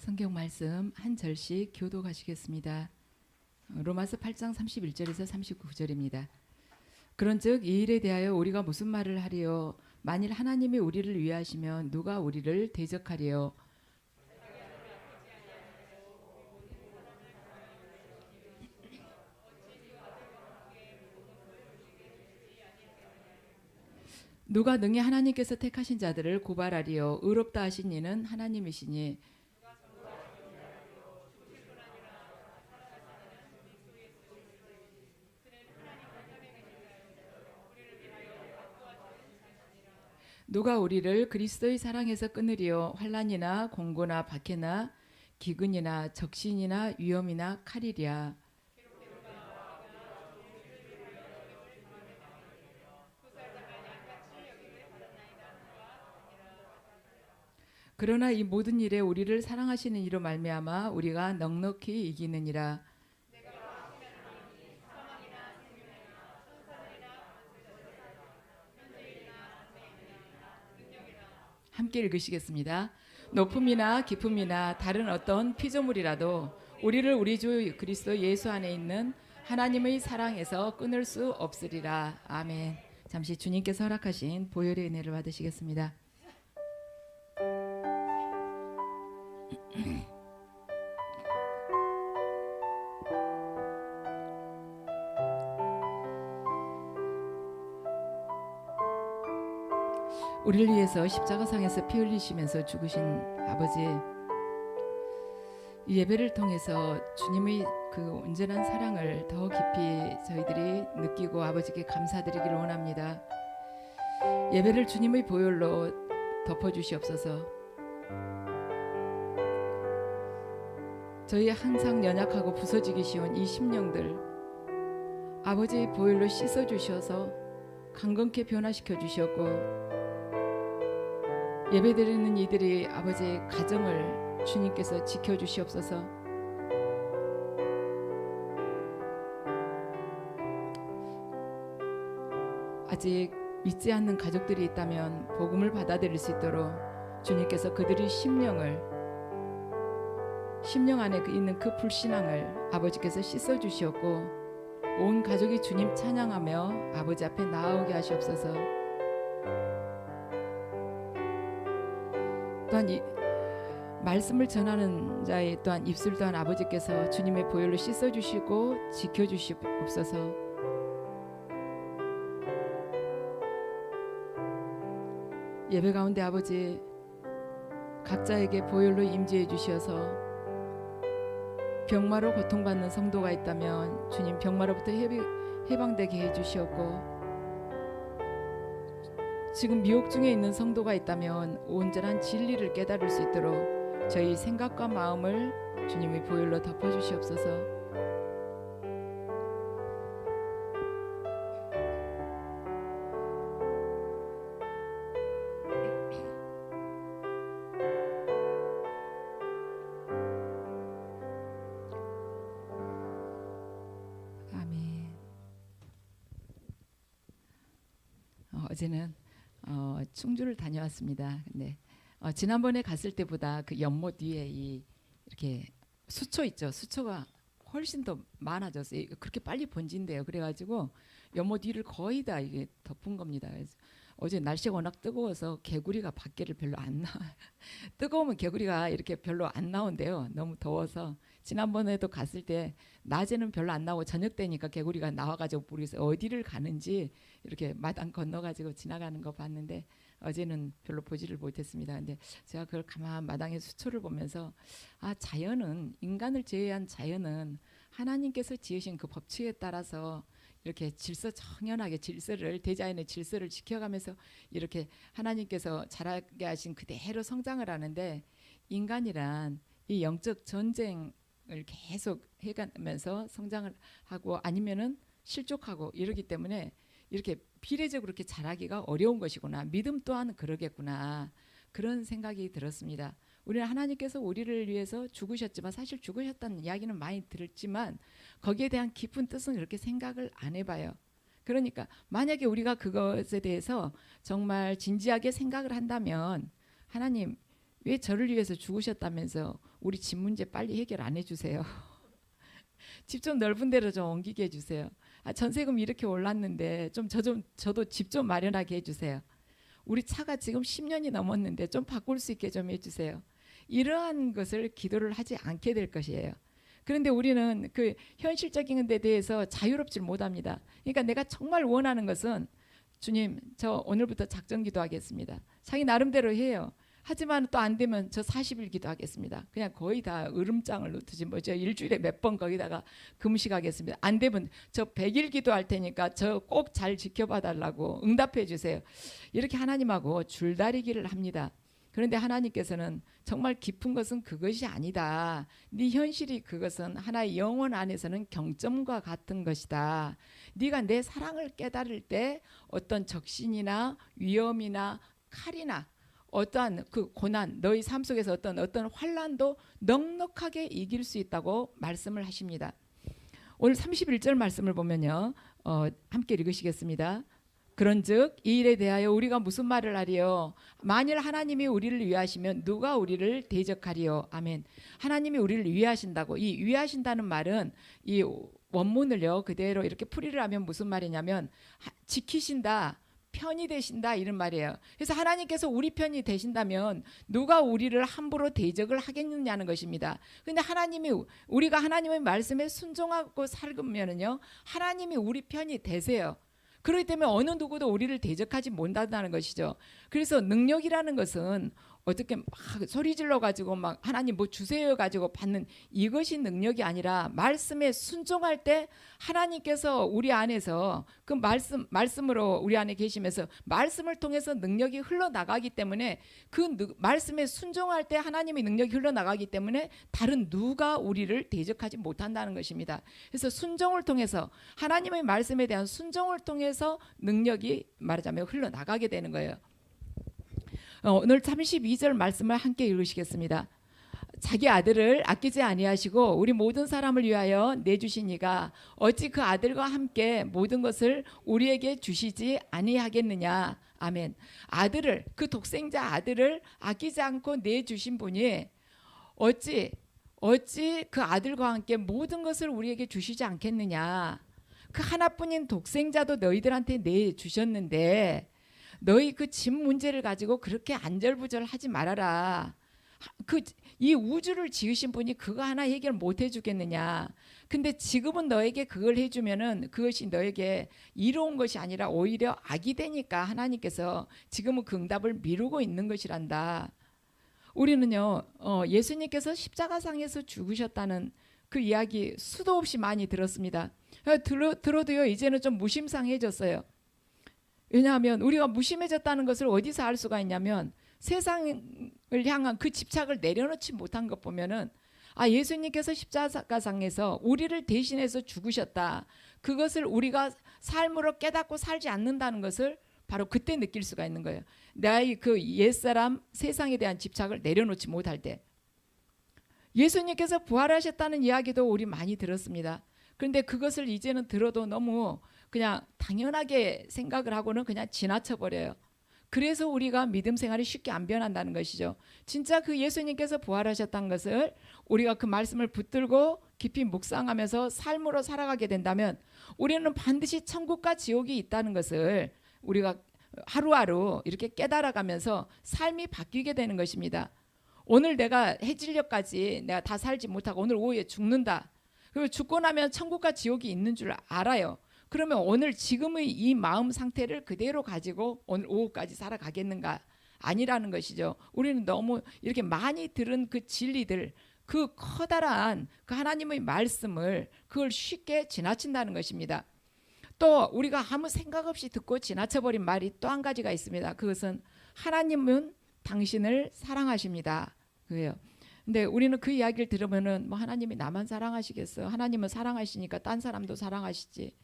성경 말씀 한 절씩 교독하시겠습니다. 로마서 8장 31절에서 39절입니다. 그런즉 이 일에 대하여 우리가 무슨 말을 하리요? 만일 하나님이 우리를 위하시면 누가 우리를 대적하리요? 누가 능히 하나님께서 택하신 자들을 고발하리요? 의롭다 하신 이는 하나님이시니 누가 우리를 그리스도의 사랑에서 끊으리요? 환난이나 공고나 박해나 기근이나 적신이나 위험이나 칼이랴. 그러나 이 모든 일에 우리를 사랑하시는 이로 말미암아 우리가 넉넉히 이기느니라. 함께 읽으시겠습니다. 높음이나 깊음이나 다른 어떤 피조물이라도 우리를 우리 주 그리스도 예수 안에 있는 하나님의 사랑에서 끊을 수 없으리라. 아멘. 잠시 주님께서 허락하신 보혈의 은혜를 받으시겠습니다. 우리를 위해서 십자가상에서 피 흘리시면서 죽으신 아버지, 이 예배를 통해서 주님의 그 온전한 사랑을 더 깊이 저희들이 느끼고 아버지께 감사드리기를 원합니다. 예배를 주님의 보혈로 덮어주시옵소서. 저희 항상 연약하고 부서지기 쉬운 이 심령들 아버지의 보혈로 씻어주셔서 강건케 변화시켜 주셨고, 예배드리는 이들이 아버지의 가정을 주님께서 지켜주시옵소서. 아직 믿지 않는 가족들이 있다면 복음을 받아들일 수 있도록 주님께서 그들의 심령 안에 있는 그 불신앙을 아버지께서 씻어주시었고, 온 가족이 주님 찬양하며 아버지 앞에 나아오게 하시옵소서. 또한 이 말씀을 전하는 자의 또한 입술 또한 아버지께서 주님의 보혈로 씻어주시고 지켜주시옵소서. 예배 가운데 아버지 각자에게 보혈로 임재해 주셔서 병마로 고통받는 성도가 있다면 주님 병마로부터 해방되게 해주시었고, 지금 미혹 중에 있는 성도가 있다면 온전한 진리를 깨달을 수 있도록 저희 생각과 마음을 주님의 보혈로 덮어주시옵소서. 아멘. 어제는 충주를 다녀왔습니다. 근데 지난번에 갔을 때보다 그 연못 위에 이렇게 수초 있죠. 수초가 훨씬 더 많아졌어요. 그렇게 빨리 번진대요. 그래가지고 연못 위를 거의 다 이게 덮은 겁니다. 그래서 어제 날씨가 워낙 뜨거워서 개구리가 밖에를 별로 안 나. 뜨거우면 개구리가 이렇게 별로 안 나온대요. 너무 더워서. 지난번에도 갔을 때 낮에는 별로 안 나오고 저녁 때니까 개구리가 나와가지고 모르겠어요. 어디를 가는지 이렇게 마당 건너가지고 지나가는 거 봤는데 어제는 별로 보지를 못했습니다. 근데 제가 그걸 가만 마당에 수초를 보면서 자연은, 인간을 제외한 자연은 하나님께서 지으신 그 법칙에 따라서 이렇게 질서정연하게 대자연의 질서를 지켜가면서 이렇게 하나님께서 자라게 하신 그대로 성장을 하는데, 인간이란 이 영적 전쟁을 계속 해가면서 성장을 하고 아니면은 실족하고 이러기 때문에 이렇게 비례적으로 이렇게 자라기가 어려운 것이구나. 믿음 또한 그러겠구나. 그런 생각이 들었습니다. 우리는 하나님께서 우리를 위해서 죽으셨지만, 사실 죽으셨다는 이야기는 많이 들었지만 거기에 대한 깊은 뜻은 그렇게 생각을 안 해봐요. 그러니까 만약에 우리가 그것에 대해서 정말 진지하게 생각을 한다면, 하나님 왜 저를 위해서 죽으셨다면서 우리 집 문제 빨리 해결 안 해주세요. 집 좀 넓은 데로 좀 옮기게 해주세요. 전세금 이렇게 올랐는데 저도 집 좀 마련하게 해주세요. 우리 차가 지금 10년이 넘었는데 좀 바꿀 수 있게 좀 해주세요. 이러한 것을 기도를 하지 않게 될 것이에요. 그런데 우리는 그 현실적인 데 대해서 자유롭지 못합니다. 그러니까 내가 정말 원하는 것은 주님, 저 오늘부터 작정 기도하겠습니다. 자기 나름대로 해요. 하지만 또 안 되면 저 40일 기도하겠습니다. 그냥 거의 다 으름장을 놓듯이 저 일주일에 몇 번 거기다가 금식하겠습니다. 안 되면 저 100일 기도할 테니까 저 꼭 잘 지켜봐 달라고 응답해 주세요. 이렇게 하나님하고 줄다리기를 합니다. 그런데 하나님께서는 정말 깊은 것은 그것이 아니다. 네 현실이 그것은 하나의 영혼 안에서는 경점과 같은 것이다. 네가 내 사랑을 깨달을 때 어떤 적신이나 위험이나 칼이나 어떠한 그 고난, 너희 삶 속에서 어떤 환난도 넉넉하게 이길 수 있다고 말씀을 하십니다. 오늘 31절 말씀을 보면요, 함께 읽으시겠습니다. 그런즉 이 일에 대하여 우리가 무슨 말을 하리요? 만일 하나님이 우리를 위하시면 누가 우리를 대적하리요? 아멘. 하나님이 우리를 위하신다고, 이 위하신다는 말은 이 원문을요 그대로 이렇게 풀이를 하면 무슨 말이냐면 지키신다, 편이 되신다 이런 말이에요. 그래서 하나님께서 우리 편이 되신다면 누가 우리를 함부로 대적을 하겠느냐는 것입니다. 근데 우리가 하나님의 말씀에 순종하고 살면은요 하나님이 우리 편이 되세요. 그렇기 때문에 어느 누구도 우리를 대적하지 못한다는 것이죠. 그래서 능력이라는 것은 어떻게 막 소리 질러 가지고 막 하나님 뭐 주세요 가지고 받는 이것이 능력이 아니라 말씀에 순종할 때 하나님께서 우리 안에서 그 말씀으로 우리 안에 계시면서 말씀을 통해서 능력이 흘러나가기 때문에 그 말씀에 순종할 때 하나님의 능력이 흘러나가기 때문에 다른 누가 우리를 대적하지 못한다는 것입니다. 그래서 순종을 통해서 하나님의 말씀에 대한 순종을 통해서 능력이 말하자면 흘러나가게 되는 거예요. 오늘 32절 말씀을 함께 읽으시겠습니다. 자기 아들을 아끼지 아니하시고 우리 모든 사람을 위하여 내주신 이가 어찌 그 아들과 함께 모든 것을 우리에게 주시지 아니하겠느냐. 아멘. 아들을, 그 독생자 아들을 아끼지 않고 내주신 분이 어찌 그 아들과 함께 모든 것을 우리에게 주시지 않겠느냐. 그 하나뿐인 독생자도 너희들한테 내주셨는데 너희 그 집 문제를 가지고 그렇게 안절부절하지 말아라. 이 우주를 지으신 분이 그거 하나 해결 못 해주겠느냐. 근데 지금은 너에게 그걸 해주면은 그것이 너에게 이로운 것이 아니라 오히려 악이 되니까 하나님께서 지금은 그 응답을 미루고 있는 것이란다. 우리는요 예수님께서 십자가상에서 죽으셨다는 그 이야기 수도 없이 많이 들었습니다. 들어도요 이제는 좀 무심상해졌어요. 왜냐하면 우리가 무심해졌다는 것을 어디서 알 수가 있냐면 세상을 향한 그 집착을 내려놓지 못한 것 보면은 예수님께서 십자가상에서 우리를 대신해서 죽으셨다. 그것을 우리가 삶으로 깨닫고 살지 않는다는 것을 바로 그때 느낄 수가 있는 거예요. 나의 그 옛사람 세상에 대한 집착을 내려놓지 못할 때. 예수님께서 부활하셨다는 이야기도 우리 많이 들었습니다. 그런데 그것을 이제는 들어도 너무 그냥 당연하게 생각을 하고는 그냥 지나쳐 버려요. 그래서 우리가 믿음 생활이 쉽게 안 변한다는 것이죠. 진짜 그 예수님께서 부활하셨다는 것을 우리가 그 말씀을 붙들고 깊이 묵상하면서 삶으로 살아가게 된다면 우리는 반드시 천국과 지옥이 있다는 것을 우리가 하루하루 이렇게 깨달아가면서 삶이 바뀌게 되는 것입니다. 오늘 내가 해질녘까지 내가 다 살지 못하고 오늘 오후에 죽는다. 그리고 죽고 나면 천국과 지옥이 있는 줄 알아요. 그러면 오늘 지금의 이 마음 상태를 그대로 가지고 오늘 오후까지 살아가겠는가? 아니라는 것이죠. 우리는 너무 이렇게 많이 들은 그 진리들, 그 커다란 그 하나님의 말씀을 그걸 쉽게 지나친다는 것입니다. 또 우리가 아무 생각 없이 듣고 지나쳐버린 말이 또 한 가지가 있습니다. 그것은 하나님은 당신을 사랑하십니다. 그래요. 근데 우리는 그 이야기를 들으면은 뭐 하나님이 나만 사랑하시겠어? 하나님은 사랑하시니까 딴 사람도 사랑하시지.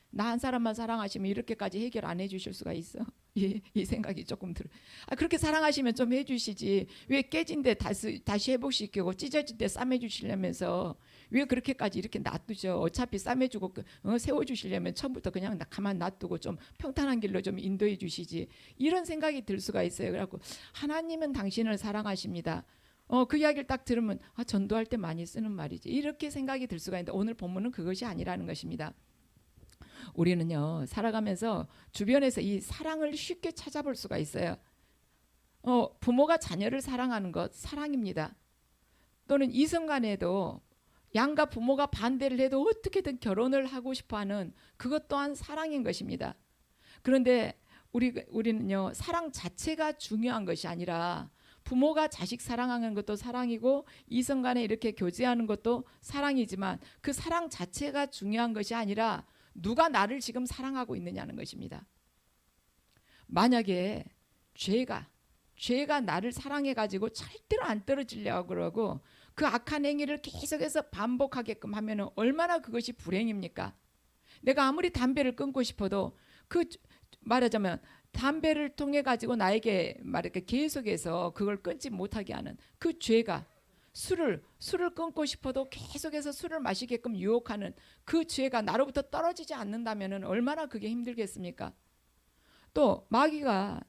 나 한 사람만 사랑하시면 이렇게까지 해결 안 해주실 수가 있어? 이 생각이 조금 들어. 그렇게 사랑하시면 좀 해주시지. 왜 깨진 데 다시 회복시키고 찢어진 데 싸매주시려면서 왜 그렇게까지 이렇게 놔두죠? 어차피 싸매주고 세워주시려면 처음부터 그냥 가만 놔두고 좀 평탄한 길로 좀 인도해 주시지. 이런 생각이 들 수가 있어요. 그래갖고 하나님은 당신을 사랑하십니다. 그 이야기를 딱 들으면 전도할 때 많이 쓰는 말이지 이렇게 생각이 들 수가 있는데 오늘 본문은 그것이 아니라는 것입니다. 우리는요 살아가면서 주변에서 이 사랑을 쉽게 찾아볼 수가 있어요. 부모가 자녀를 사랑하는 것 사랑입니다. 또는 이성간에도 양가 부모가 반대를 해도 어떻게든 결혼을 하고 싶어하는 그것 또한 사랑인 것입니다. 그런데 우리는요 사랑 자체가 중요한 것이 아니라 부모가 자식 사랑하는 것도 사랑이고 이성간에 이렇게 교제하는 것도 사랑이지만 그 사랑 자체가 중요한 것이 아니라 누가 나를 지금 사랑하고 있느냐는 것입니다. 만약에 죄가 나를 사랑해 가지고 절대로 안 떨어지려고 그러고 그 악한 행위를 계속해서 반복하게끔 하면 얼마나 그것이 불행입니까? 내가 아무리 담배를 끊고 싶어도 말하자면 담배를 통해 가지고 나에게 말이렇게 계속해서 그걸 끊지 못하게 하는 그 죄가 술을 끊고 싶어도 계속해서 술을 마시게끔 유혹하는 그 죄가 나로부터 떨어지지 않는다면 얼마나 그게 힘들겠습니까? 또 마귀가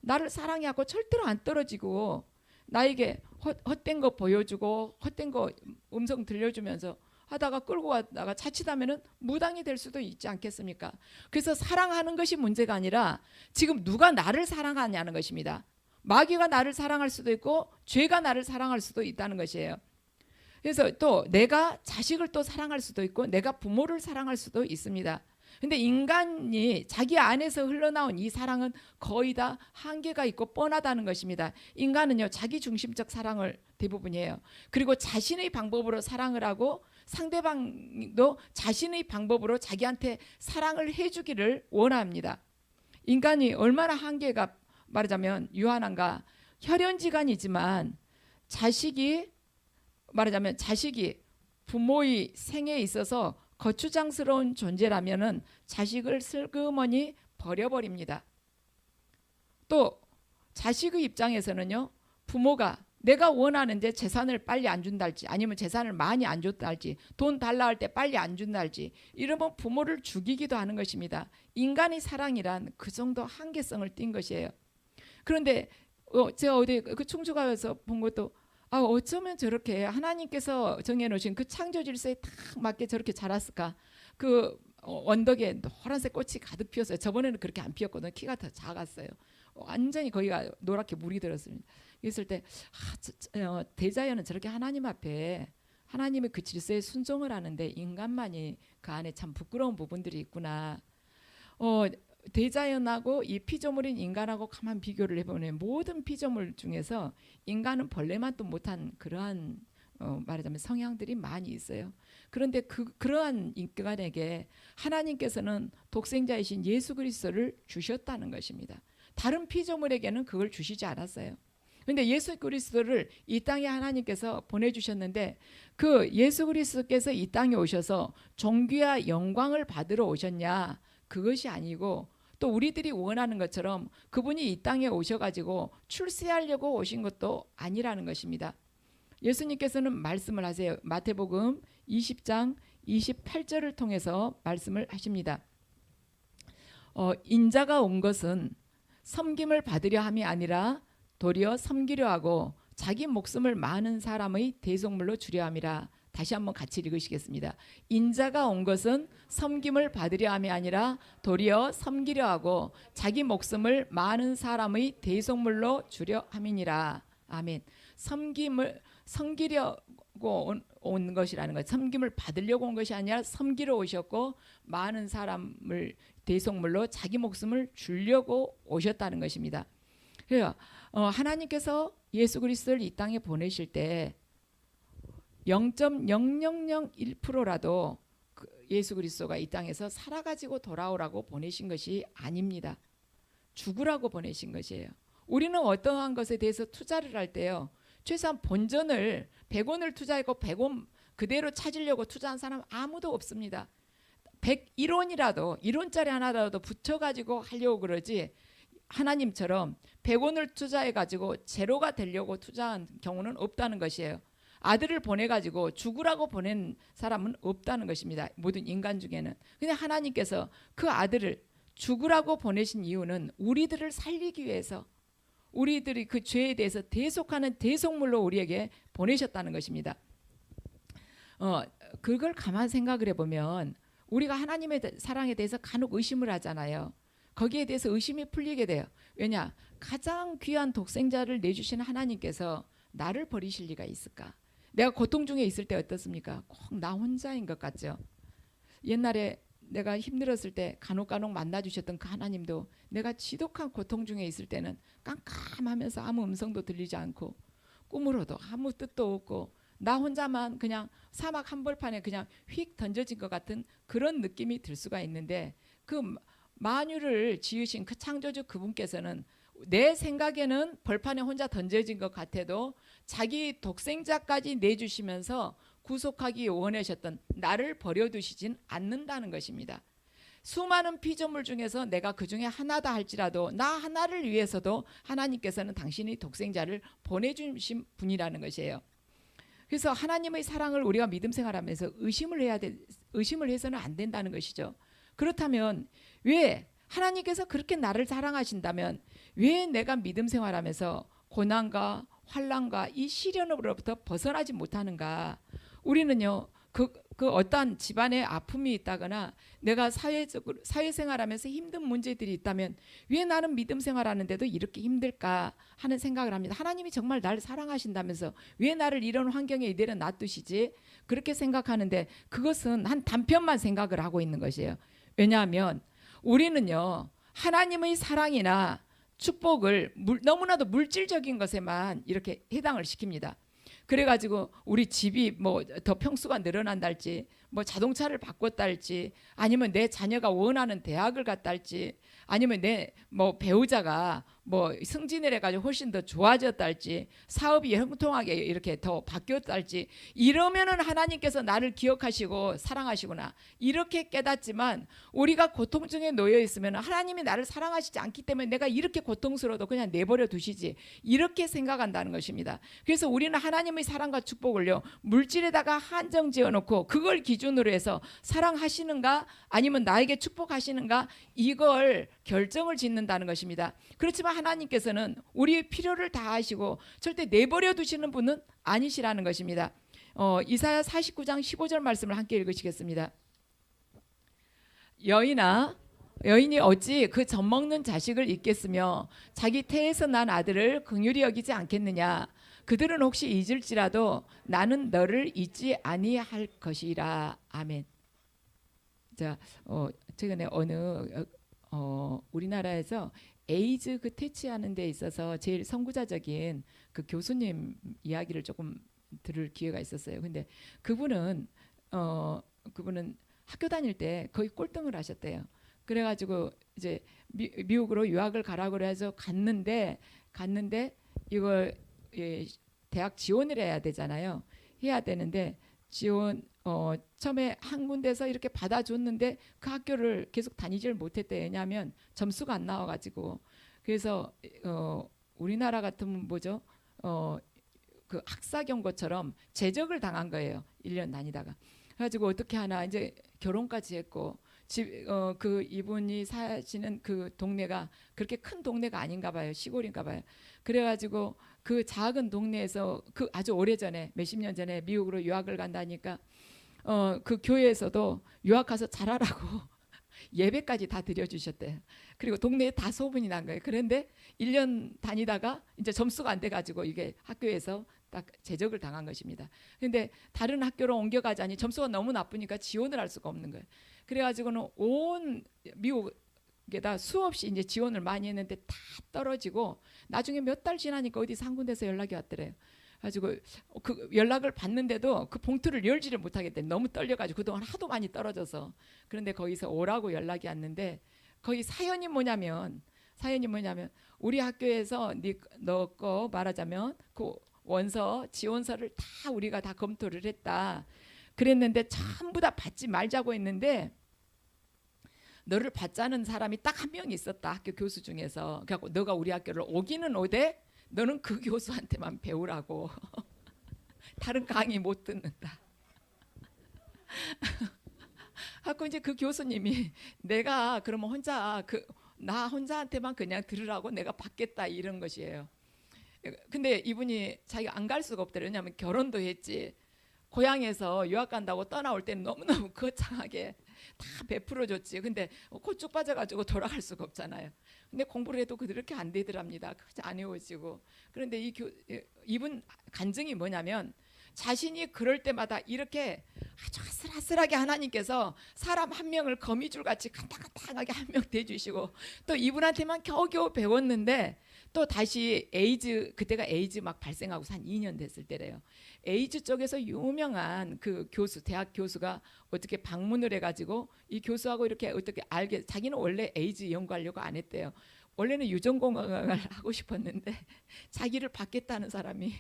나를 사랑해하고 절대로 안 떨어지고 나에게 헛된 거 보여주고 헛된 거 음성 들려주면서 하다가 끌고 가다가 자칫하면은 무당이 될 수도 있지 않겠습니까? 그래서 사랑하는 것이 문제가 아니라 지금 누가 나를 사랑하냐는 것입니다. 마귀가 나를 사랑할 수도 있고 죄가 나를 사랑할 수도 있다는 것이에요. 그래서 또 내가 자식을 또 사랑할 수도 있고 내가 부모를 사랑할 수도 있습니다. 근데 인간이 자기 안에서 흘러나온 이 사랑은 거의 다 한계가 있고 뻔하다는 것입니다. 인간은요 자기 중심적 사랑을 대부분이에요. 그리고 자신의 방법으로 사랑을 하고 상대방도 자신의 방법으로 자기한테 사랑을 해주기를 원합니다. 인간이 얼마나 한계가 말하자면 유한한가. 혈연지간이지만 자식이 부모의 생에 있어서 거추장스러운 존재라면은 자식을 슬그머니 버려버립니다. 또 자식의 입장에서는요 부모가 내가 원하는데 재산을 빨리 안 준다 할지 아니면 재산을 많이 안 줬다 할지 돈 달라 할 때 빨리 안 준다 할지 이러면 부모를 죽이기도 하는 것입니다. 인간의 사랑이란 그 정도 한계성을 띈 것이에요. 그런데 제가 어디 그 충주가에서 본 것도 어쩌면 저렇게 하나님께서 정해놓으신 그 창조 질서에 딱 맞게 저렇게 자랐을까. 그 언덕에 노란색 꽃이 가득 피었어요. 저번에는 그렇게 안 피었거든요. 키가 더 작았어요. 완전히 거기가 노랗게 물이 들었습니다. 그랬을 때 대자연은 저렇게 하나님 앞에 하나님의 그 질서에 순종을 하는데 인간만이 그 안에 참 부끄러운 부분들이 있구나. 대자연하고 이 피조물인 인간하고 가만 비교를 해보면 모든 피조물 중에서 인간은 벌레만 또 못한 그러한 말하자면 성향들이 많이 있어요. 그런데 그러한 인간에게 하나님께서는 독생자이신 예수 그리스도를 주셨다는 것입니다. 다른 피조물에게는 그걸 주시지 않았어요. 그런데 예수 그리스도를 이 땅에 하나님께서 보내주셨는데 그 예수 그리스도께서 이 땅에 오셔서 존귀와 영광을 받으러 오셨냐? 그것이 아니고 또 우리들이 원하는 것처럼 그분이 이 땅에 오셔가지고 출세하려고 오신 것도 아니라는 것입니다. 예수님께서는 말씀을 하세요. 마태복음 20장 28절을 통해서 말씀을 하십니다. 인자가 온 것은 섬김을 받으려 함이 아니라 도리어 섬기려 하고 자기 목숨을 많은 사람의 대속물로 주려 함이라. 다시 한번 같이 읽으시겠습니다. 인자가 온 것은 섬김을 받으려 함이 아니라 도리어 섬기려 하고 자기 목숨을 많은 사람의 대속물로 주려 함이니라. 아멘. 섬기려고 온 것이라는 것. 섬김을 받으려고 온 것이 아니라 섬기러 오셨고 많은 사람을 대속물로 자기 목숨을 주려고 오셨다는 것입니다. 그래서 하나님께서 예수 그리스도를 이 땅에 보내실 때 0.0001%라도 예수 그리스도가 이 땅에서 살아가지고 돌아오라고 보내신 것이 아닙니다. 죽으라고 보내신 것이에요. 우리는 어떠한 것에 대해서 투자를 할 때요, 최소한 본전을 100원을 투자하고 100원 그대로 찾으려고 투자한 사람 아무도 없습니다. 101원이라도 1원짜리 하나라도 붙여가지고 하려고 그러지, 하나님처럼 100원을 투자해가지고 제로가 되려고 투자한 경우는 없다는 것이에요. 아들을 보내가지고 죽으라고 보낸 사람은 없다는 것입니다. 모든 인간 중에는. 그냥 하나님께서 그 아들을 죽으라고 보내신 이유는 우리들을 살리기 위해서, 우리들이 그 죄에 대해서 대속하는 대속물로 우리에게 보내셨다는 것입니다. 그걸 가만 생각을 해보면 우리가 하나님의 사랑에 대해서 간혹 의심을 하잖아요. 거기에 대해서 의심이 풀리게 돼요. 왜냐? 가장 귀한 독생자를 내주시는 하나님께서 나를 버리실 리가 있을까? 내가 고통 중에 있을 때 어떻습니까? 꼭 나 혼자인 것 같죠. 옛날에 내가 힘들었을 때 간혹 만나주셨던 그 하나님도 내가 지독한 고통 중에 있을 때는 깜깜하면서 아무 음성도 들리지 않고 꿈으로도 아무 뜻도 없고 나 혼자만 그냥 사막 한벌판에 그냥 휙 던져진 것 같은 그런 느낌이 들 수가 있는데, 그 만유를 지으신 그 창조주 그분께서는 내 생각에는 벌판에 혼자 던져진 것 같아도 자기 독생자까지 내주시면서 구속하기 원하셨던 나를 버려두시진 않는다는 것입니다. 수많은 피조물 중에서 내가 그 중에 하나다 할지라도 나 하나를 위해서도 하나님께서는 당신의 독생자를 보내주신 분이라는 것이에요. 그래서 하나님의 사랑을 우리가 믿음 생활하면서 의심을 해서는 안 된다는 것이죠. 그렇다면 왜 하나님께서 그렇게 나를 사랑하신다면 왜 내가 믿음 생활하면서 고난과 환난과 이 시련으로부터 벗어나지 못하는가? 우리는요, 그 어떠한 집안의 아픔이 있다거나 내가 사회생활하면서 힘든 문제들이 있다면 왜 나는 믿음 생활하는데도 이렇게 힘들까 하는 생각을 합니다. 하나님이 정말 나를 사랑하신다면서 왜 나를 이런 환경에 이대로 놔두시지? 그렇게 생각하는데 그것은 한 단편만 생각을 하고 있는 것이에요. 왜냐하면 우리는요, 하나님의 사랑이나 축복을 너무나도 물질적인 것에만 이렇게 해당을 시킵니다. 그래가지고 우리 집이 뭐 더 평수가 늘어난다 할지, 뭐 자동차를 바꿨다 할지, 아니면 내 자녀가 원하는 대학을 갔다 할지, 아니면 내 뭐 배우자가 뭐 승진을 해가지고 훨씬 더 좋아졌다 할지, 사업이 형통하게 이렇게 더 바뀌었다 할지, 이러면은 하나님께서 나를 기억하시고 사랑하시구나 이렇게 깨닫지만, 우리가 고통 중에 놓여 있으면 하나님이 나를 사랑하시지 않기 때문에 내가 이렇게 고통스러워도 그냥 내버려 두시지 이렇게 생각한다는 것입니다. 그래서 우리는 하나님의 사랑과 축복을요, 물질에다가 한정 지어놓고 그걸 기준으로 해서 사랑하시는가 아니면 나에게 축복하시는가 이걸 결정을 짓는다는 것입니다. 그렇지만 하나님께서는 우리의 필요를 다 하시고 절대 내버려 두시는 분은 아니시라는 것입니다. 이사야 49장 15절 말씀을 함께 읽으시겠습니다. 여인이 어찌 그 젖먹는 자식을 잊겠으며 자기 태에서 난 아들을 긍휼히 여기지 않겠느냐. 그들은 혹시 잊을지라도 나는 너를 잊지 아니할 것이라. 아멘. 자, 최근에 우리나라에서 에이즈 그 퇴치하는 데 있어서 제일 선구자적인 그 교수님 이야기를 조금 들을 기회가 있었어요. 근데 그분은 학교 다닐 때 거의 꼴등을 하셨대요. 그래가지고 이제 미국으로 유학을 가라고 그래서 갔는데 이걸 대학 지원을 해야 되잖아요. 해야 되는데 처음에 한 군데서 이렇게 받아줬는데 그 학교를 계속 다니질 못했대. 왜냐하면 점수가 안 나와가지고. 그래서 우리나라 같으면 뭐죠? 그 학사 경고처럼 제적을 당한 거예요. 1년 다니다가. 그래가지고 어떻게 하나 이제 결혼까지 했고, 그 이분이 사시는 그 동네가 그렇게 큰 동네가 아닌가 봐요. 시골인가 봐요. 그래가지고 그 작은 동네에서 그 아주 오래전에 몇십 년 전에 미국으로 유학을 간다니까 그 교회에서도 유학 가서 잘하라고 예배까지 다 드려주셨대요. 그리고 동네에 다 소문이 난 거예요. 그런데 1년 다니다가 이제 점수가 안 돼가지고 이게 학교에서 딱 제적을 당한 것입니다. 근데 다른 학교로 옮겨가자니 점수가 너무 나쁘니까 지원을 할 수가 없는 거예요. 그래가지고는 온 미국에다 수없이 이제 지원을 많이 했는데 다 떨어지고, 나중에 몇 달 지나니까 어디서 한 군데서 연락이 왔더래요. 가지고 그 연락을 받는데도 그 봉투를 열지를 못하겠대. 너무 떨려가지고 그동안 하도 많이 떨어져서. 그런데 거기서 오라고 연락이 왔는데, 거기 사연이 뭐냐면 우리 학교에서 너 거 말하자면 그 원서 지원서를 다 우리가 다 검토를 했다. 그랬는데 전부 다 받지 말자고 했는데 너를 받자는 사람이 딱 한 명 있었다. 학교 교수 중에서. 그래갖고 너가 우리 학교를 오기는 오되 너는 그 교수한테만 배우라고. 다른 강의 못 듣는다. 하고 이제 그 교수님이 내가 그러면 혼자 나 혼자한테만 그냥 들으라고 내가 받겠다 이런 것이에요. 근데 이분이 자기가 안 갈 수가 없대요. 왜냐하면 결혼도 했지. 고향에서 유학 간다고 떠나올 때는 너무너무 거창하게 다 베풀어줬지. 근데 곧 빠져가지고 돌아갈 수가 없잖아요. 근데 공부를 해도 그렇게 안 되더랍니다. 안 외워지고. 그런데 이분 간증이 뭐냐면 자신이 그럴 때마다 이렇게 아주 아슬아슬하게 하나님께서 사람 한 명을 거미줄 같이 간당간당하게 한 명 대주시고 또 이분한테만 겨우겨우 배웠는데 또 다시 에이즈, 그때가 에이즈 막 발생하고 한 2년 됐을 때래요. 에이즈 쪽에서 유명한 그 교수, 대학 교수가 어떻게 방문을 해가지고 이 교수하고 이렇게 어떻게 알게, 자기는 원래 에이즈 연구하려고 안 했대요. 원래는 유전공학을 하고 싶었는데 자기를 받겠다는 사람이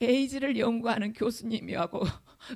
에이즈를 연구하는 교수님이하고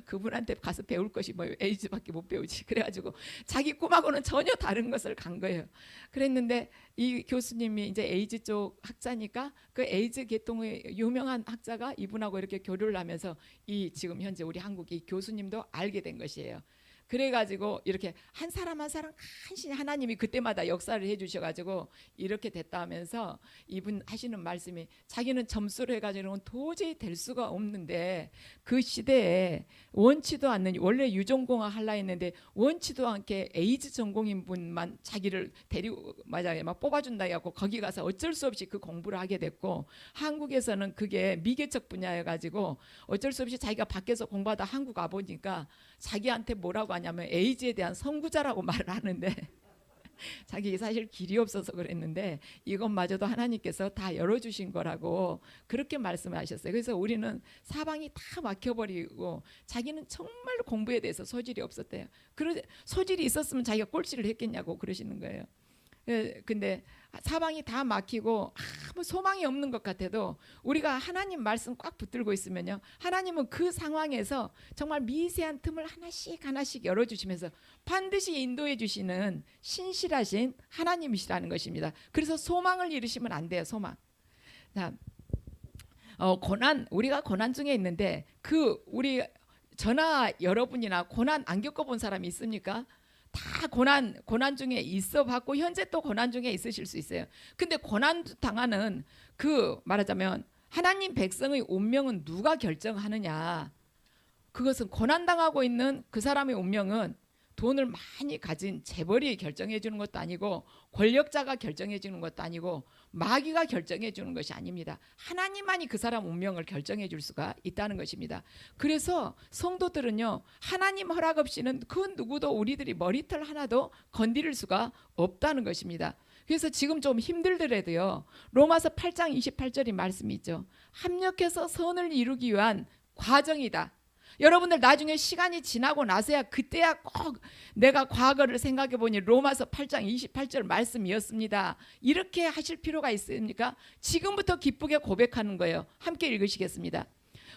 그분한테 가서 배울 것이 뭐 에이즈밖에 못 배우지. 그래가지고 자기 꿈하고는 전혀 다른 것을 간 거예요. 그랬는데 이 교수님이 이제 에이즈 쪽 학자니까 그 에이즈 계통의 유명한 학자가 이분하고 이렇게 교류를 하면서 이 지금 현재 우리 한국 이 교수님도 알게 된 것이에요. 그래가지고 이렇게 한 사람 한 사람 간신히 하나님이 그때마다 역사를 해주셔가지고 이렇게 됐다 하면서 이분 하시는 말씀이 자기는 점수를 해가지고는 도저히 될 수가 없는데 그 시대에 원치도 않는, 원래 유전공학 하려 했는데 원치도 않게 에이즈 전공인 분만 자기를 데리고 맞아요 막 뽑아준다 해갖고 거기 가서 어쩔 수 없이 그 공부를 하게 됐고, 한국에서는 그게 미개척 분야여가지고 어쩔 수 없이 자기가 밖에서 공부하다 한국 와보니까 자기한테 뭐라고 하냐면 에이즈에 대한 선구자라고 말을 하는데 자기 사실 길이 없어서 그랬는데 이것마저도 하나님께서 다 열어주신 거라고 그렇게 말씀하셨어요. 그래서 우리는 사방이 다 막혀버리고 자기는 정말로 공부에 대해서 소질이 없었대요. 소질이 있었으면 자기가 꼴찌를 했겠냐고 그러시는 거예요. 근데 사방이 다 막히고 아무 소망이 없는 것 같아도 우리가 하나님 말씀 꽉 붙들고 있으면요, 하나님은 그 상황에서 정말 미세한 틈을 하나씩 하나씩 열어주시면서 반드시 인도해 주시는 신실하신 하나님이시라는 것입니다. 그래서 소망을 잃으시면 안 돼요. 소망. 자, 고난, 우리가 고난 중에 있는데 우리 저나 여러분이나 고난 안 겪어본 사람이 있습니까? 다 고난 중에 있어 봤고 현재 또 고난 중에 있으실 수 있어요. 근데 고난 당하는 말하자면 하나님 백성의 운명은 누가 결정하느냐? 그것은 고난 당하고 있는 그 사람의 운명은 돈을 많이 가진 재벌이 결정해 주는 것도 아니고 권력자가 결정해 주는 것도 아니고 마귀가 결정해 주는 것이 아닙니다. 하나님만이 그 사람 운명을 결정해 줄 수가 있다는 것입니다. 그래서 성도들은요, 하나님 허락 없이는 그 누구도 우리들이 머리털 하나도 건드릴 수가 없다는 것입니다. 그래서 지금 좀 힘들더라도요, 로마서 8장 28절의 말씀이 있죠. 합력해서 선을 이루기 위한 과정이다. 여러분들 나중에 시간이 지나고 나서야 그때야 꼭 내가 과거를 생각해 보니 로마서 8장 28절 말씀이었습니다. 이렇게 하실 필요가 있습니까? 지금부터 기쁘게 고백하는 거예요. 함께 읽으시겠습니다.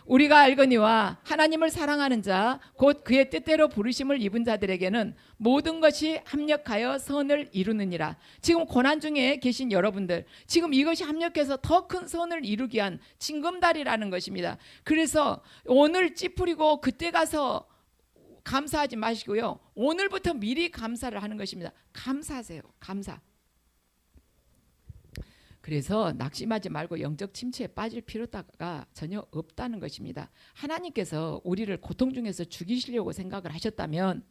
우리가 알거니와 하나님을 사랑하는 자 곧 그의 뜻대로 부르심을 입은 자들에게는 모든 것이 합력하여 선을 이루느니라. 지금 고난 중에 계신 여러분들, 지금 이것이 합력해서 더 큰 선을 이루기 위한 징검다리라는 것입니다. 그래서 오늘 찌푸리고 그때 가서 감사하지 마시고요, 오늘부터 미리 감사를 하는 것입니다. 감사하세요. 감사. 그래서 낙심하지 말고 영적 침체에 빠질 필요가 전혀 없다는 것입니다. 하나님께서 우리를 고통 중에서 죽이시려고 생각을 하셨다면,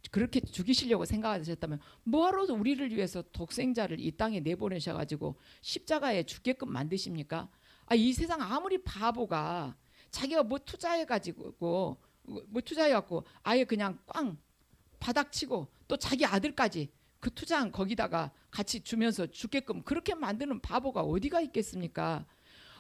그렇게 죽이시려고 생각하셨다면 뭐하러 우리를 위해서 독생자를 이 땅에 내보내셔가지고 십자가에 죽게끔 만드십니까? 이 세상 아무리 바보가 자기가 뭐 투자해가지고 아예 그냥 꽝 바닥치고 또 자기 아들까지 그 투자한 거기다가 같이 주면서 죽게끔 그렇게 만드는 바보가 어디가 있겠습니까?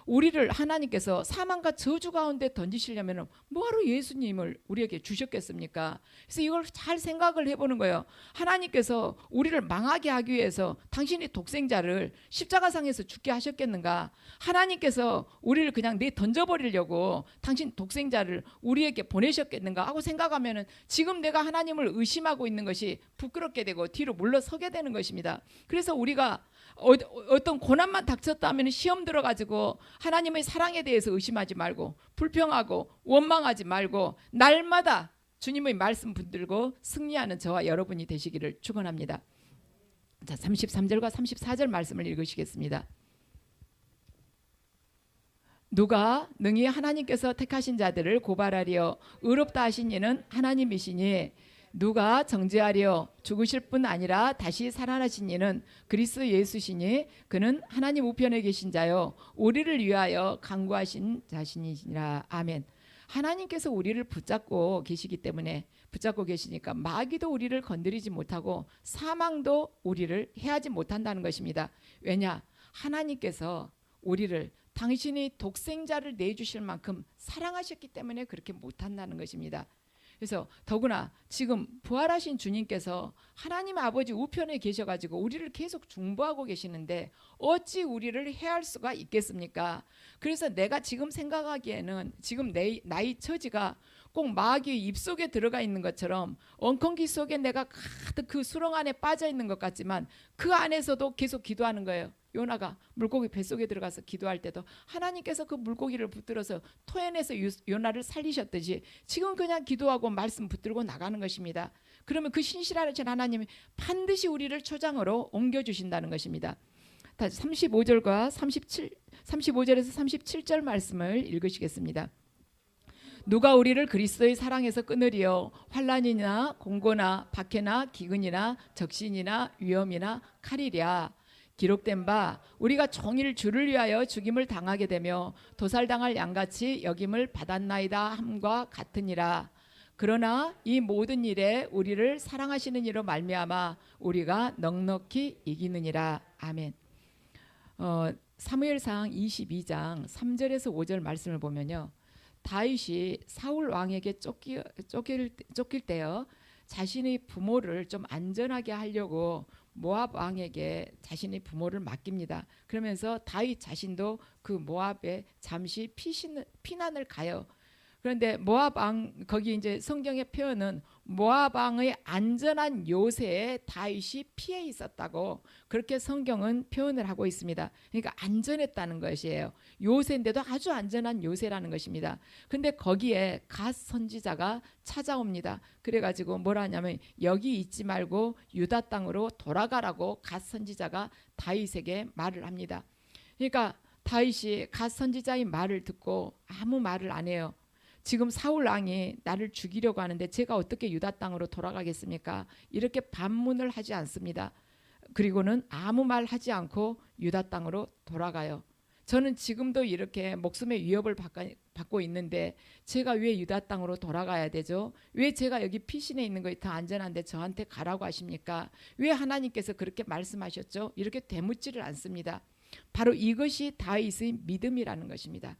우리를 하나님께서 사망과 저주 가운데 던지시려면 뭐하러 예수님을 우리에게 주셨겠습니까? 그래서 이걸 잘 생각을 해보는 거예요. 하나님께서 우리를 망하게 하기 위해서 당신이 독생자를 십자가상에서 죽게 하셨겠는가? 하나님께서 우리를 그냥 던져버리려고 당신 독생자를 우리에게 보내셨겠는가 하고 생각하면 지금 내가 하나님을 의심하고 있는 것이 부끄럽게 되고 뒤로 물러서게 되는 것입니다. 그래서 우리가 어떤 고난만 닥쳤다면 시험 들어가지고 하나님의 사랑에 대해서 의심하지 말고 불평하고 원망하지 말고 날마다 주님의 말씀 붙들고 승리하는 저와 여러분이 되시기를 축원합니다. 자, 33절과 34절 말씀을 읽으시겠습니다. 누가 능히 하나님께서 택하신 자들을 고발하리요 의롭다 하신 이는 하나님이시니 누가 정죄하려 죽으실 뿐 아니라 다시 살아나신 이는 그리스도 예수시니 그는 하나님 우편에 계신 자요 우리를 위하여 간구하신 자신이시니라. 아멘. 하나님께서 우리를 붙잡고 계시기 때문에 붙잡고 계시니까 마귀도 우리를 건드리지 못하고 사망도 우리를 해하지 못한다는 것입니다. 왜냐? 하나님께서 우리를 당신이 독생자를 내주실 만큼 사랑하셨기 때문에 그렇게 못한다는 것입니다. 그래서 더구나 지금 부활하신 주님께서 하나님 아버지 우편에 계셔가지고 우리를 계속 중보하고 계시는데 어찌 우리를 해할 수가 있겠습니까? 그래서 내가 지금 생각하기에는 지금 나의 처지가 꼭 마귀 입속에 들어가 있는 것처럼 엉겅기 속에 내가 가득 그 수렁 안에 빠져 있는 것 같지만 그 안에서도 계속 기도하는 거예요. 요나가 물고기 뱃속에 들어가서 기도할 때도 하나님께서 그 물고기를 붙들어서 토해내서 요나를 살리셨듯이 지금 그냥 기도하고 말씀 붙들고 나가는 것입니다. 그러면 그 신실하신 하나님이 반드시 우리를 초장으로 옮겨주신다는 것입니다. 다시 35절과 35절에서 37절 말씀을 읽으시겠습니다. 누가 우리를 그리스도의 사랑에서 끊으리요 환난이나 공고나 박해나 기근이나 적신이나 위험이나 칼이랴. 기록된 바 우리가 종일 주를 위하여 죽임을 당하게 되며 도살당할 양같이 여김을 받았나이다 함과 같으니라. 그러나 이 모든 일에 우리를 사랑하시는 이로 말미암아 우리가 넉넉히 이기느니라. 아멘. 사무엘상 22장 3절에서 5절 말씀을 보면요. 다윗이 사울 왕에게 쫓길 때요. 자신의 부모를 좀 안전하게 하려고 모압 왕에게 자신의 부모를 맡깁니다. 그러면서 다윗 자신도 그 모압에 잠시 피난을 가요. 그런데 모압 왕 거기 이제 성경의 표현은 모압 왕의 안전한 요새에 다윗이 피해 있었다고 그렇게 성경은 표현을 하고 있습니다. 그러니까 안전했다는 것이에요. 요새인데도 아주 안전한 요새라는 것입니다. 근데 거기에 갓 선지자가 찾아옵니다. 그래가지고 뭐라 하냐면 여기 있지 말고 유다 땅으로 돌아가라고 갓 선지자가 다윗에게 말을 합니다. 그러니까 다윗이 갓 선지자의 말을 듣고 아무 말을 안 해요. 지금 사울 왕이 나를 죽이려고 하는데 제가 어떻게 유다 땅으로 돌아가겠습니까? 이렇게 반문을 하지 않습니다. 그리고는 아무 말 하지 않고 유다 땅으로 돌아가요. 저는 지금도 이렇게 목숨의 위협을 받고 있는데 제가 왜 유다 땅으로 돌아가야 되죠? 왜 제가 여기 피신에 있는 것이 더 안전한데 저한테 가라고 하십니까? 왜 하나님께서 그렇게 말씀하셨죠? 이렇게 되묻지를 않습니다. 바로 이것이 다윗의 믿음이라는 것입니다.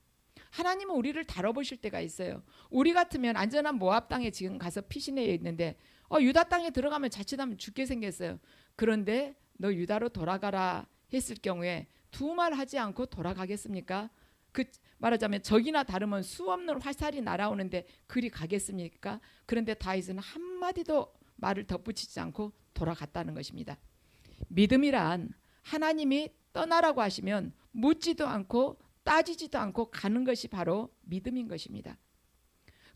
하나님은 우리를 다뤄보실 때가 있어요. 우리 같으면 안전한 모압 땅에 지금 가서 피신해 있는데 유다 땅에 들어가면 자칫하면 죽게 생겼어요. 그런데 너 유다로 돌아가라 했을 경우에 두 말 하지 않고 돌아가겠습니까? 그 말하자면 적이나 다르면 수없는 화살이 날아오는데 그리 가겠습니까? 그런데 다윗은 한마디도 말을 덧붙이지 않고 돌아갔다는 것입니다. 믿음이란 하나님이 떠나라고 하시면 묻지도 않고 따지지도 않고 가는 것이 바로 믿음인 것입니다.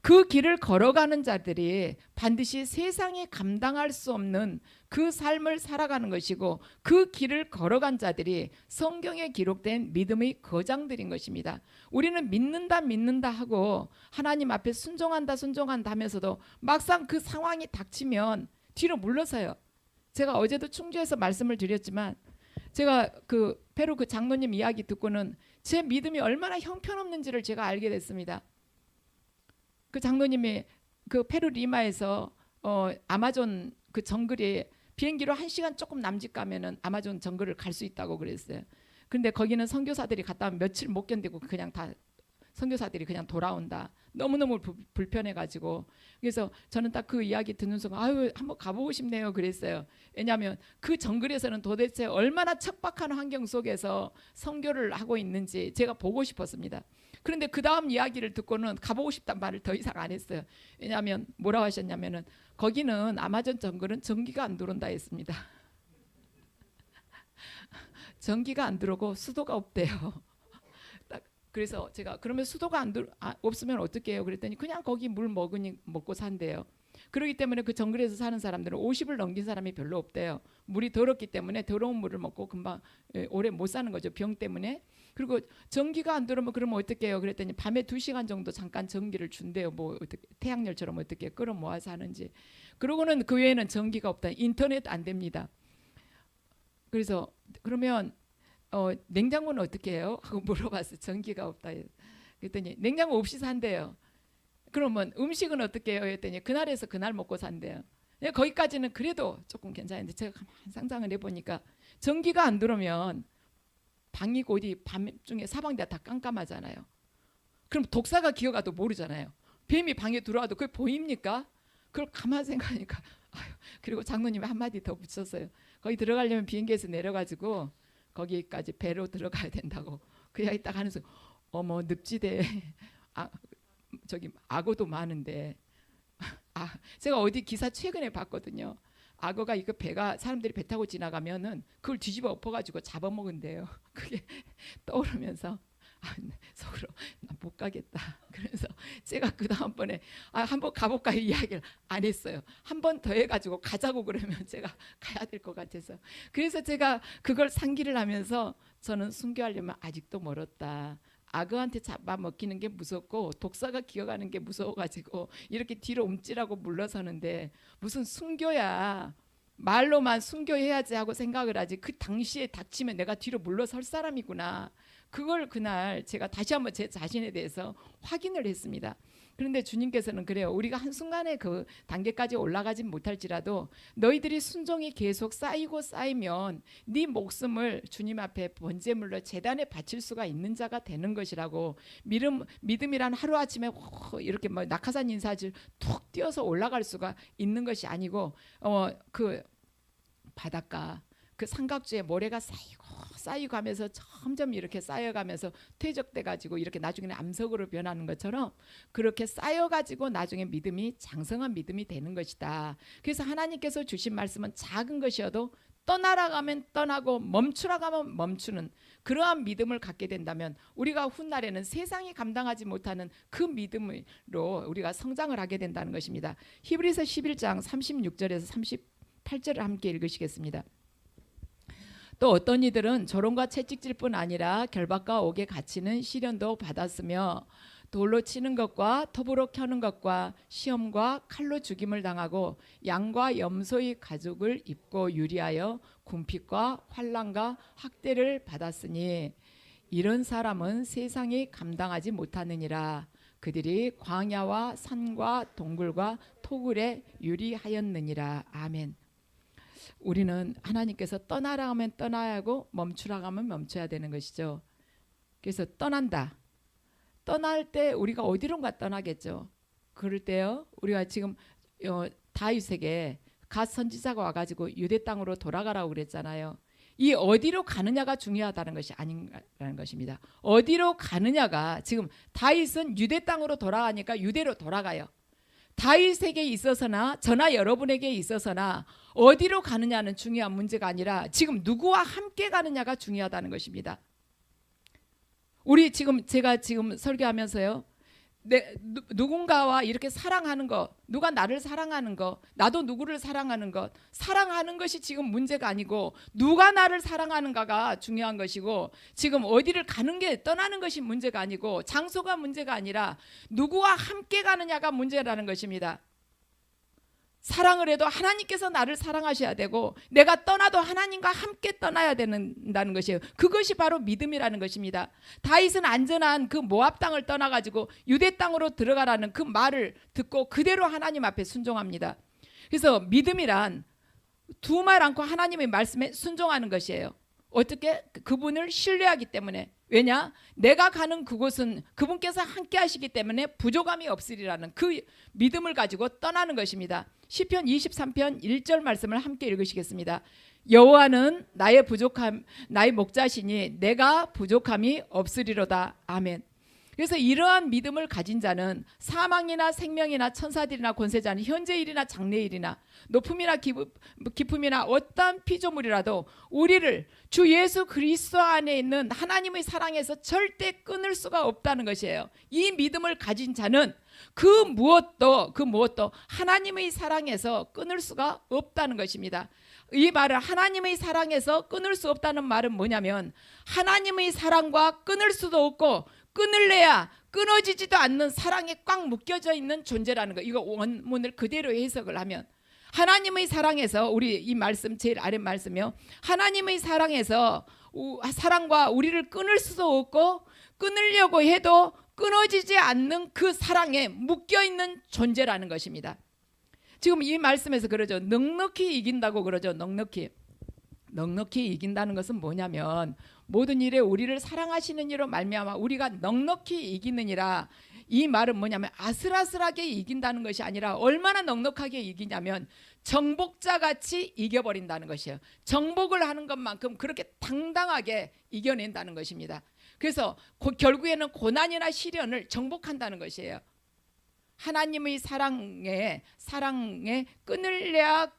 그 길을 걸어가는 자들이 반드시 세상이 감당할 수 없는 그 삶을 살아가는 것이고 그 길을 걸어간 자들이 성경에 기록된 믿음의 거장들인 것입니다. 우리는 믿는다 하고 하나님 앞에 순종한다 하면서도 막상 그 상황이 닥치면 뒤로 물러서요. 제가 어제도 충주에서 말씀을 드렸지만 제가 그 페루 그 장로님 이야기 듣고는 제 믿음이 얼마나 형편없는지를 제가 알게 됐습니다. 그 장로님이 그 페루 리마에서 아마존 그 정글에 비행기로 1시간 조금 남짓 가면은 아마존 정글을 갈 수 있다고 그랬어요. 근데 거기는 선교사들이 갔다 오면 며칠 못 견디고 그냥 다 선교사들이 그냥 돌아온다. 너무너무 불편해가지고 그래서 저는 딱 그 이야기 듣는 순간 아유 한번 가보고 싶네요 그랬어요. 왜냐하면 그 정글에서는 도대체 얼마나 척박한 환경 속에서 선교를 하고 있는지 제가 보고 싶었습니다. 그런데 그 다음 이야기를 듣고는 가보고 싶단 말을 더 이상 안 했어요. 왜냐하면 뭐라고 하셨냐면은 거기는 아마존 정글은 전기가 안 들어온다 했습니다. 전기가 안 들어오고 수도가 없대요. 그래서 제가 그러면 수도가 없으면 어떻게 해요? 그랬더니 그냥 거기 물 먹고 산대요. 그렇기 때문에 그 정글에서 사는 사람들은 50을 넘긴 사람이 별로 없대요. 물이 더럽기 때문에 더러운 물을 먹고 금방 오래 못 사는 거죠. 병 때문에. 그리고 전기가 안 들어오면 그러면 어떻게 해요? 그랬더니 밤에 2시간 정도 잠깐 전기를 준대요. 뭐 어떻게 태양열처럼 어떻게 끌어 모아서 하는지. 그러고는 그 외에는 전기가 없다. 인터넷 안 됩니다. 그래서 그러면 냉장고는 어떻게 해요? 하고 물어봤어요. 전기가 없다. 그랬더니 냉장고 없이 산대요. 그러면 음식은 어떻게 해요? 했더니 그날에서 그날 먹고 산대요. 거기까지는 그래도 조금 괜찮은데 제가 가만히 상상을 해보니까 전기가 안 들어오면 방이 어디 밤중에 사방다 다 깜깜하잖아요. 그럼 독사가 기어가도 모르잖아요. 뱀이 방에 들어와도 그게 보입니까? 그걸 가만히 생각하니까 그리고 장로님이 한마디 더 붙였어요. 거기 들어가려면 비행기에서 내려가지고 거기까지 배로 들어가야 된다고. 그 이야기 딱 하면서 어머 늪지대 저기 악어도 많은데 제가 어디 기사 최근에 봤거든요. 악어가 이거 배가 사람들이 배 타고 지나가면은 그걸 뒤집어 엎어가지고 잡아먹은대요. 그게 떠오르면서 속으로 나 못 가겠다. 그래서 제가 그 다음번에 한번 가볼까 이야기를 안 했어요. 한 번 더 해가지고 가자고 그러면 제가 가야 될 것 같아서. 그래서 제가 그걸 상기를 하면서 저는 순교하려면 아직도 멀었다. 악어한테 잡아먹히는 게 무섭고 독사가 기어가는 게 무서워가지고 이렇게 뒤로 움찔하고 물러서는데 무슨 순교야. 말로만 순교해야지 하고 생각을 하지 그 당시에 닥치면 내가 뒤로 물러설 사람이구나. 그걸 그날 제가 다시 한번 제 자신에 대해서 확인을 했습니다. 그런데 주님께서는 그래요. 우리가 한순간에 그 단계까지 올라가진 못할지라도 너희들이 순종이 계속 쌓이면 네 목숨을 주님 앞에 번제물로 제단에 바칠 수가 있는 자가 되는 것이라고. 믿음이란 하루아침에 이렇게 뭐 낙하산 인사질 툭 뛰어서 올라갈 수가 있는 것이 아니고 그 바닷가 그 삼각주에 모래가 쌓이고 하면서 점점 이렇게 쌓여가면서 퇴적돼 가지고 이렇게 나중에는 암석으로 변하는 것처럼 그렇게 쌓여가지고 나중에 믿음이 장성한 믿음이 되는 것이다. 그래서 하나님께서 주신 말씀은 작은 것이어도 떠나라 가면 떠나고 멈추라 가면 멈추는 그러한 믿음을 갖게 된다면 우리가 훗날에는 세상이 감당하지 못하는 그 믿음으로 우리가 성장을 하게 된다는 것입니다. 히브리서 11장 36절에서 38절을 함께 읽으시겠습니다. 또 어떤 이들은 조롱과 채찍질뿐 아니라 결박과 옥에 갇히는 시련도 받았으며 돌로 치는 것과 톱으로 켜는 것과 시험과 칼로 죽임을 당하고 양과 염소의 가죽을 입고 유리하여 궁핍과 환난과 학대를 받았으니 이런 사람은 세상이 감당하지 못하느니라. 그들이 광야와 산과 동굴과 토굴에 유리하였느니라. 아멘. 우리는 하나님께서 떠나라 하면 떠나야 하고 멈추라 하면 멈춰야 되는 것이죠. 그래서 떠난다. 떠날 때 우리가 어디론가 떠나겠죠. 그럴 때요. 우리가 지금 다윗에게 갓 선지자가 와가지고 유대 땅으로 돌아가라고 그랬잖아요. 이 어디로 가느냐가 중요하다는 것이 아닌가라는 것입니다. 어디로 가느냐가 지금 다윗은 유대 땅으로 돌아가니까 유대로 돌아가요. 다윗에게 있어서나 저나 여러분에게 있어서나 어디로 가느냐는 중요한 문제가 아니라 지금 누구와 함께 가느냐가 중요하다는 것입니다. 우리 제가 지금 설교하면서요. 누군가와 이렇게 사랑하는 것, 누가 나를 사랑하는 것, 나도 누구를 사랑하는 것, 사랑하는 것이 지금 문제가 아니고 누가 나를 사랑하는가가 중요한 것이고 지금 어디를 가는 게 떠나는 것이 문제가 아니고 장소가 문제가 아니라 누구와 함께 가느냐가 문제라는 것입니다. 사랑을 해도 하나님께서 나를 사랑하셔야 되고 내가 떠나도 하나님과 함께 떠나야 된다는 것이에요. 그것이 바로 믿음이라는 것입니다. 다윗은 안전한 그 모압 땅을 떠나가지고 유대 땅으로 들어가라는 그 말을 듣고 그대로 하나님 앞에 순종합니다. 그래서 믿음이란 두말 않고 하나님의 말씀에 순종하는 것이에요. 어떻게? 그분을 신뢰하기 때문에. 왜냐? 내가 가는 그곳은 그분께서 함께 하시기 때문에 부족함이 없으리라는 그 믿음을 가지고 떠나는 것입니다. 시편 23편 1절 말씀을 함께 읽으시겠습니다. 여호와는 나의 목자시니 내가 부족함이 없으리로다. 아멘. 그래서 이러한 믿음을 가진 자는 사망이나 생명이나 천사들이나 권세자는 현재일이나 장래일이나 높음이나 깊음이나 어떠한 피조물이라도 우리를 주 예수 그리스도 안에 있는 하나님의 사랑에서 절대 끊을 수가 없다는 것이에요. 이 믿음을 가진 자는 그 무엇도 하나님의 사랑에서 끊을 수가 없다는 것입니다. 이 말을 하나님의 사랑에서 끊을 수 없다는 말은 뭐냐면 하나님의 사랑과 끊을 수도 없고 끊을래야 끊어지지도 않는 사랑에 꽉 묶여져 있는 존재라는 거. 이거 원문을 그대로 해석을 하면 하나님의 사랑에서, 우리 이 말씀 제일 아래 말씀이요, 하나님의 사랑에서 사랑과 우리를 끊을 수도 없고 끊으려고 해도 끊어지지 않는 그 사랑에 묶여있는 존재라는 것입니다. 지금 이 말씀에서 그러죠. 넉넉히 이긴다고 그러죠. 넉넉히 이긴다는 것은 뭐냐면 모든 일에 우리를 사랑하시는 이로 말미암아 우리가 넉넉히 이기느니라. 이 말은 뭐냐면 아슬아슬하게 이긴다는 것이 아니라 얼마나 넉넉하게 이기냐면 정복자같이 이겨버린다는 것이에요. 정복을 하는 것만큼 그렇게 당당하게 이겨낸다는 것입니다. 그래서 결국에는 고난이나 시련을 정복한다는 것이에요. 하나님의 사랑에 끊을래야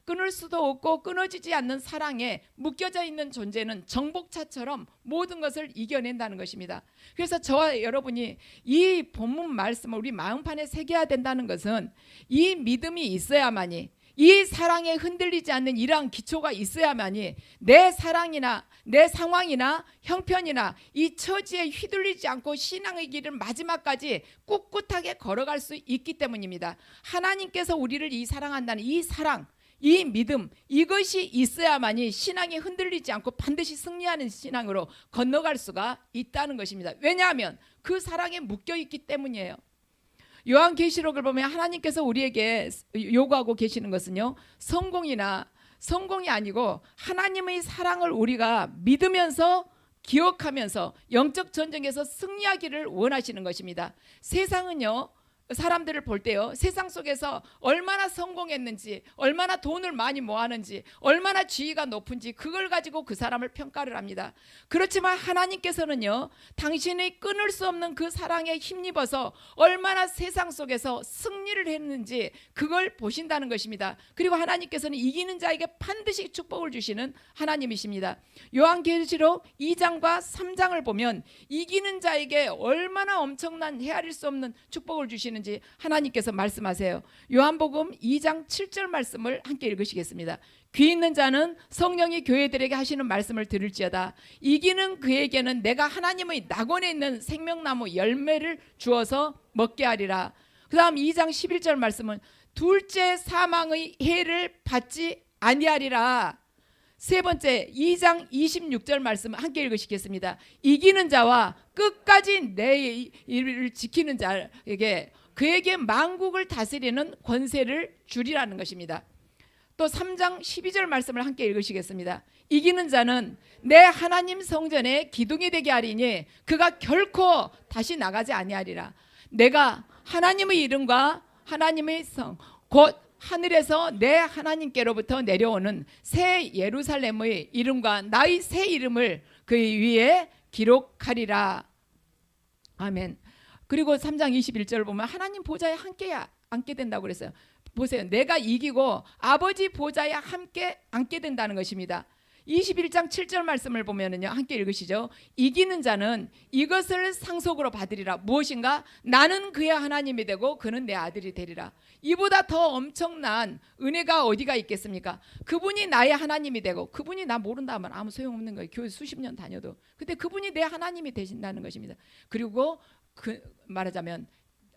끊을 수도 없고 끊어지지 않는 사랑에 묶여져 있는 존재는 정복자처럼 모든 것을 이겨낸다는 것입니다. 그래서 저와 여러분이 이 본문 말씀을 우리 마음판에 새겨야 된다는 것은 이 믿음이 있어야만이, 이 사랑에 흔들리지 않는 이러한 기초가 있어야만이 내 사랑이나 내 상황이나 형편이나 이 처지에 휘둘리지 않고 신앙의 길을 마지막까지 꿋꿋하게 걸어갈 수 있기 때문입니다. 하나님께서 우리를 이 사랑한다는 이 사랑, 이 믿음, 이것이 있어야만이 신앙이 흔들리지 않고 반드시 승리하는 신앙으로 건너갈 수가 있다는 것입니다. 왜냐하면 그 사랑에 묶여 있기 때문이에요. 요한계시록을 보면 하나님께서 우리에게 요구하고 계시는 것은요, 성공이 아니고 하나님의 사랑을 우리가 믿으면서 기억하면서 영적 전쟁에서 승리하기를 원하시는 것입니다. 세상은요, 사람들을 볼 때요, 세상 속에서 얼마나 성공했는지, 얼마나 돈을 많이 모았는지, 얼마나 지위가 높은지 그걸 가지고 그 사람을 평가를 합니다. 그렇지만 하나님께서는요, 당신이 끊을 수 없는 그 사랑에 힘입어서 얼마나 세상 속에서 승리를 했는지 그걸 보신다는 것입니다. 그리고 하나님께서는 이기는 자에게 반드시 축복을 주시는 하나님이십니다. 요한계시록 2장과 3장을 보면 이기는 자에게 얼마나 엄청난 헤아릴 수 없는 축복을 주시는 하나님께서 말씀하세요. 요한복음 2장 7절 말씀을 함께 읽으시겠습니다. 귀 있는 자는 성령이 교회들에게 하시는 말씀을 들을지어다. 이기는 그에게는 내가 하나님의 낙원에 있는 생명나무 열매를 주어서 먹게 하리라. 그 다음 2장 11절 말씀은 둘째 사망의 해를 받지 아니하리라. 세 번째 2장 26절 말씀 함께 읽으시겠습니다. 이기는 자와 끝까지 내 일을 지키는 자에게 그에게 만국을 다스리는 권세를 주리라는 것입니다. 또 3장 12절 말씀을 함께 읽으시겠습니다. 이기는 자는 내 하나님 성전에 기둥이 되게 하리니 그가 결코 다시 나가지 아니하리라. 내가 하나님의 이름과 하나님의 성 곧 하늘에서 내 하나님께로부터 내려오는 새 예루살렘의 이름과 나의 새 이름을 그 위에 기록하리라. 아멘. 그리고 3장 21절을 보면 하나님 보좌에 함께 앉게 된다고 그랬어요. 보세요. 내가 이기고 아버지 보좌에 함께 앉게 된다는 것입니다. 21장 7절 말씀을 보면은요, 함께 읽으시죠. 이기는 자는 이것을 상속으로 받으리라. 무엇인가? 나는 그의 하나님이 되고 그는 내 아들이 되리라. 이보다 더 엄청난 은혜가 어디가 있겠습니까? 그분이 나의 하나님이 되고, 그분이 나 모른다 하면 아무 소용없는 거예요. 교회 수십 년 다녀도. 근데 그분이 내 하나님이 되신다는 것입니다. 그리고 말하자면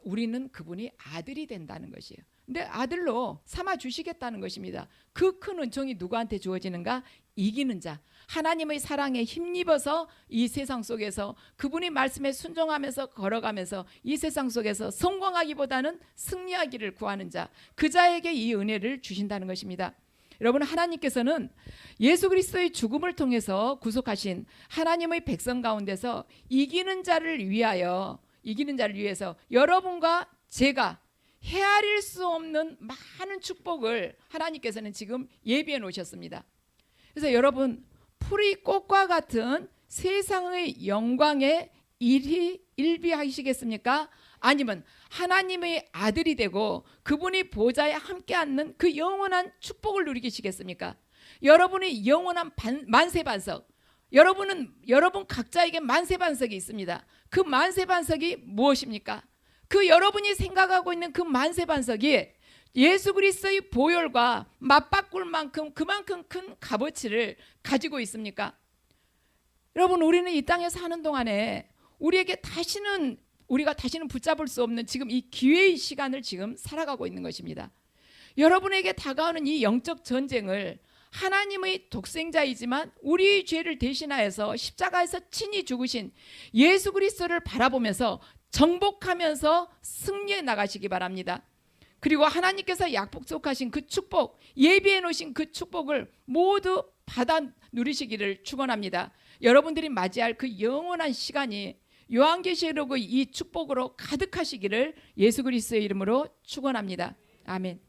우리는 그분이 아들이 된다는 것이에요. 근데 아들로 삼아 주시겠다는 것입니다. 그 큰 은총이 누구한테 주어지는가? 이기는 자, 하나님의 사랑에 힘입어서 이 세상 속에서 그분의 말씀에 순종하면서 걸어가면서 이 세상 속에서 성공하기보다는 승리하기를 구하는 자, 그 자에게 이 은혜를 주신다는 것입니다. 여러분, 하나님께서는 예수 그리스도의 죽음을 통해서 구속하신 하나님의 백성 가운데서 이기는 자를 위해서 여러분과 제가 헤아릴 수 없는 많은 축복을 하나님께서는 지금 예비해 놓으셨습니다. 그래서 여러분, 풀이 꽃과 같은 세상의 영광의 일이 일비하시겠습니까? 아니면 하나님의 아들이 되고 그분이 보좌에 함께 앉는 그 영원한 축복을 누리시겠습니까? 여러분의 영원한 만세반석, 여러분 각자에게 만세반석이 있습니다. 그 만세반석이 무엇입니까? 그 여러분이 생각하고 있는 그 만세반석이 예수 그리스도의 보혈과 맞바꿀 만큼 그만큼 큰 값어치를 가지고 있습니까? 여러분, 우리는 이 땅에 사는 동안에 우리가 다시는 붙잡을 수 없는 지금 이 기회의 시간을 지금 살아가고 있는 것입니다. 여러분에게 다가오는 이 영적 전쟁을 하나님의 독생자이지만 우리의 죄를 대신하여서 십자가에서 친히 죽으신 예수 그리스도를 바라보면서 정복하면서 승리해 나가시기 바랍니다. 그리고 하나님께서 약속하신 그 축복, 예비해 놓으신 그 축복을 모두 받아 누리시기를 축원합니다. 여러분들이 맞이할 그 영원한 시간이 요한계시록의 이 축복으로 가득하시기를 예수 그리스도의 이름으로 축원합니다. 아멘.